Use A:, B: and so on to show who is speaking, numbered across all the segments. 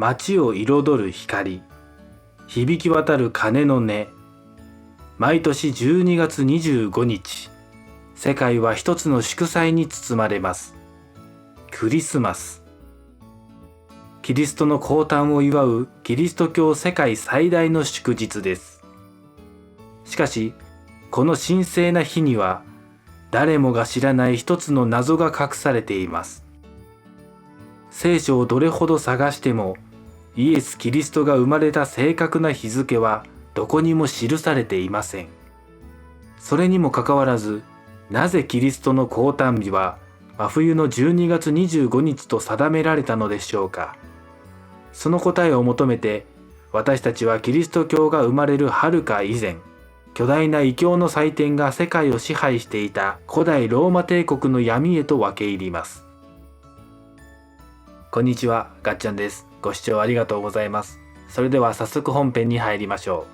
A: 街を彩る光、響き渡る鐘の音。毎年12月25日、世界は一つの祝祭に包まれます。クリスマス。キリストの降誕を祝うキリスト教世界最大の祝日です。しかし、この神聖な日には、誰もが知らない一つの謎が隠されています。聖書をどれほど探しても、イエス・キリストが生まれた正確な日付はどこにも記されていません。それにもかかわらず、なぜキリストの降誕日は真冬の12月25日と定められたのでしょうか。その答えを求めて、私たちはキリスト教が生まれるはるか以前、巨大な異教の祭典が世界を支配していた古代ローマ帝国の闇へと分け入ります。こんにちは、がっちゃんです。ご視聴ありがとうございます。それでは早速本編に入りましょ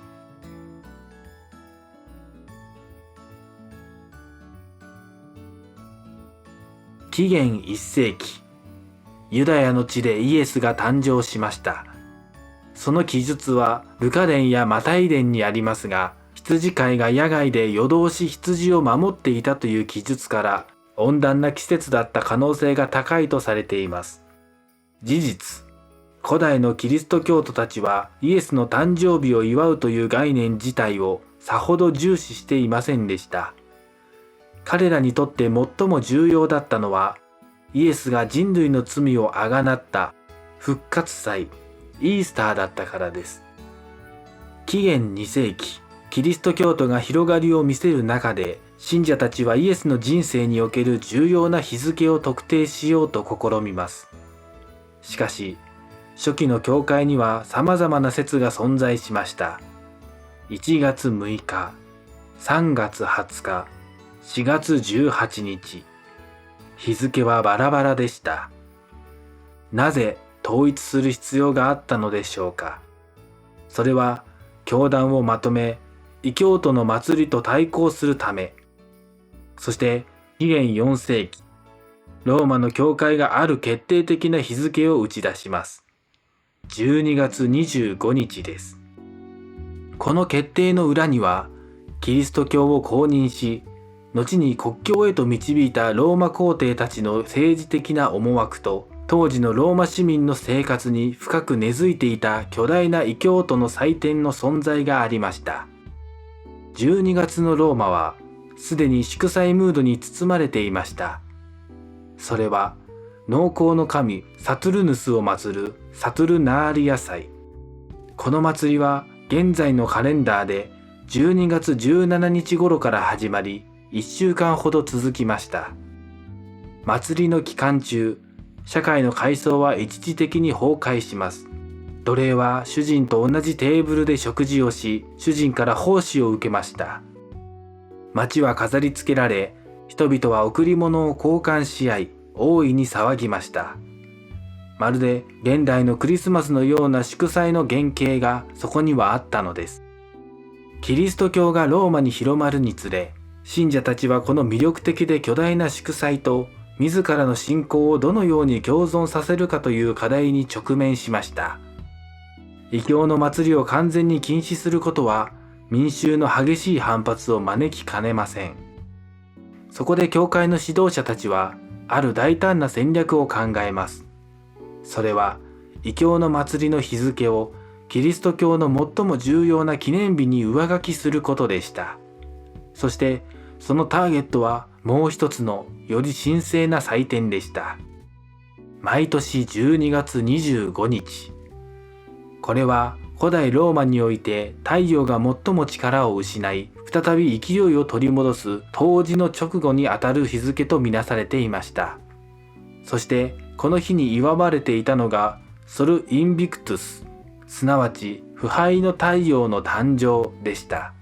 A: う。紀元1世紀、ユダヤの地でイエスが誕生しました。その記述はルカ伝やマタイ伝にありますが、羊飼いが野外で夜通し羊を守っていたという記述から、温暖な季節だった可能性が高いとされています。事実、古代のキリスト教徒たちはイエスの誕生日を祝うという概念自体をさほど重視していませんでした。彼らにとって最も重要だったのは、イエスが人類の罪をあがなった復活祭、イースターだったからです。紀元2世紀、キリスト教徒が広がりを見せる中で、信者たちはイエスの人生における重要な日付を特定しようと試みます。しかし、初期の教会には様々な説が存在しました。1月6日、3月20日、4月18日。日付はバラバラでした。なぜ統一する必要があったのでしょうか。それは、教団をまとめ、異教徒の祭りと対抗するため。そして、紀元4世紀、ローマの教会がある決定的な日付を打ち出します。12月25日です。この決定の裏には、キリスト教を公認し、後に国教へと導いたローマ皇帝たちの政治的な思惑と、当時のローマ市民の生活に深く根付いていた巨大な異教徒の祭典の存在がありました。12月のローマは、すでに祝祭ムードに包まれていました。それは、農耕の神サトゥルヌスを祀るサトゥルナーリア祭。この祭りは現在のカレンダーで12月17日頃から始まり1週間ほど続きました。祭りの期間中、社会の階層は一時的に崩壊します。奴隷は主人と同じテーブルで食事をし、主人から奉仕を受けました。街は飾り付けられ、人々は贈り物を交換し合い、大いに騒ぎました。まるで現代のクリスマスのような祝祭の原型がそこにはあったのです。キリスト教がローマに広まるにつれ、信者たちはこの魅力的で巨大な祝祭と自らの信仰をどのように共存させるかという課題に直面しました。異教の祭りを完全に禁止することは民衆の激しい反発を招きかねません。そこで教会の指導者たちはある大胆な戦略を考えます。それは異教の祭りの日付をキリスト教の最も重要な記念日に上書きすることでした。そしてそのターゲットはもう一つのより神聖な祭典でした。毎年12月25日。これは古代ローマにおいて太陽が最も力を失い、再び勢いを取り戻す冬至の直後にあたる日付とみなされていました。そしてこの日に祝われていたのがソル・インビクトゥス、すなわち腐敗の太陽の誕生でした。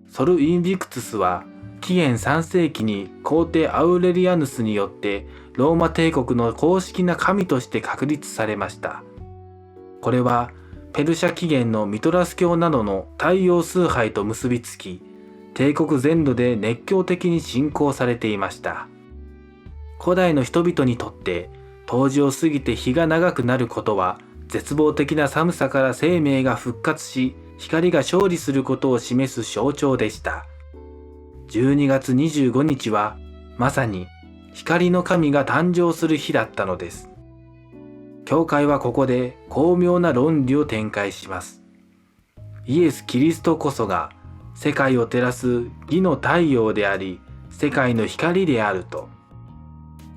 A: ソル・インビクトゥスは紀元3世紀に皇帝アウレリアヌスによってローマ帝国の公式な神として確立されました。これはペルシャ起源のミトラス教などの太陽崇拝と結びつき、帝国全土で熱狂的に信仰されていました。古代の人々にとって、冬至を過ぎて日が長くなることは絶望的な寒さから生命が復活し、光が勝利することを示す象徴でした。12月25日はまさに光の神が誕生する日だったのです。教会はここで巧妙な論理を展開します。イエス・キリストこそが世界を照らす義の太陽であり、世界の光であると。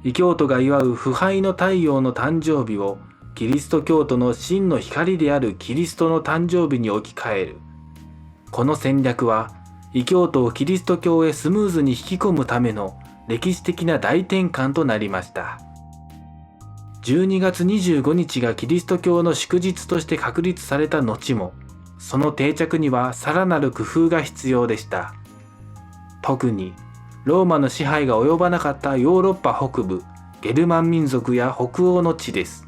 A: 異教徒が祝う腐敗の太陽の誕生日をキリスト教徒の真の光であるキリストの誕生日に置き換える。この戦略は異教徒をキリスト教へスムーズに引き込むための歴史的な大転換となりました。12月25日がキリスト教の祝日として確立された後も、その定着にはさらなる工夫が必要でした。特にローマの支配が及ばなかったヨーロッパ北部、ゲルマン民族や北欧の地です。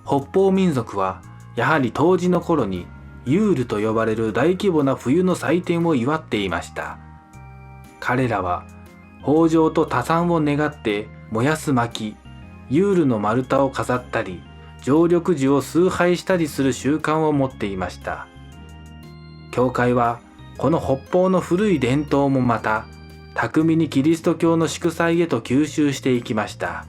A: 北方民族はやはり当時の頃にユールと呼ばれる大規模な冬の祭典を祝っていました。彼らは豊穣と多産を願って燃やす薪、ユールの丸太を飾ったり、常緑樹を崇拝したりする習慣を持っていました。教会はこの北方の古い伝統もまた巧みにキリスト教の祝祭へと吸収していきました。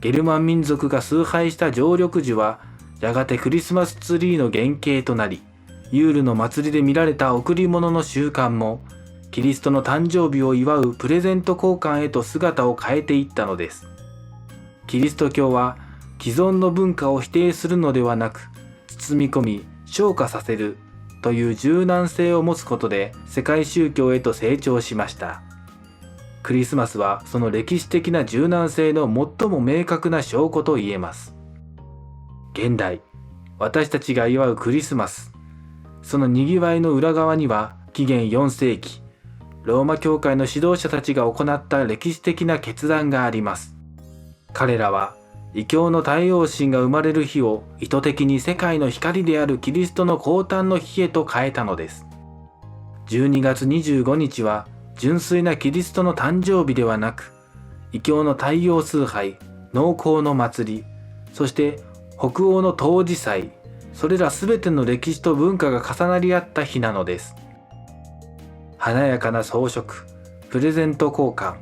A: ゲルマン民族が崇拝した常緑樹はやがてクリスマスツリーの原型となり、ユールの祭りで見られた贈り物の習慣もキリストの誕生日を祝うプレゼント交換へと姿を変えていったのです。キリスト教は既存の文化を否定するのではなく、包み込み昇華させるという柔軟性を持つことで世界宗教へと成長しました。クリスマスはその歴史的な柔軟性の最も明確な証拠と言えます。現代、私たちが祝うクリスマス、そのにぎわいの裏側には紀元4世紀、ローマ教会の指導者たちが行った歴史的な決断があります。彼らは異教の太陽神が生まれる日を意図的に世界の光であるキリストの降誕の日へと変えたのです。12月25日は純粋なキリストの誕生日ではなく、異教の太陽崇拝、農耕の祭り、そして北欧の冬至祭、それらすべての歴史と文化が重なり合った日なのです。華やかな装飾、プレゼント交換、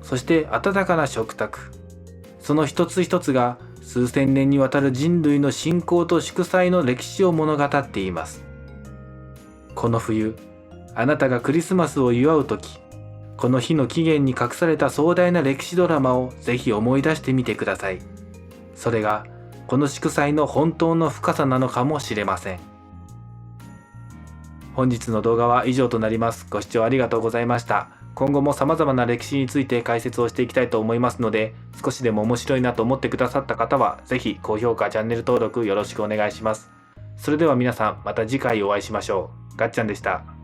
A: そして温かな食卓、その一つ一つが数千年にわたる人類の信仰と祝祭の歴史を物語っています。この冬、あなたがクリスマスを祝うとき、この日の起源に隠された壮大な歴史ドラマをぜひ思い出してみてください。それがこの祝祭の本当の深さなのかもしれません。本日の動画は以上となります。ご視聴ありがとうございました。今後も様々な歴史について解説をしていきたいと思いますので、少しでも面白いなと思ってくださった方は、ぜひ高評価、チャンネル登録よろしくお願いします。それでは皆さん、また次回お会いしましょう。がっちゃんでした。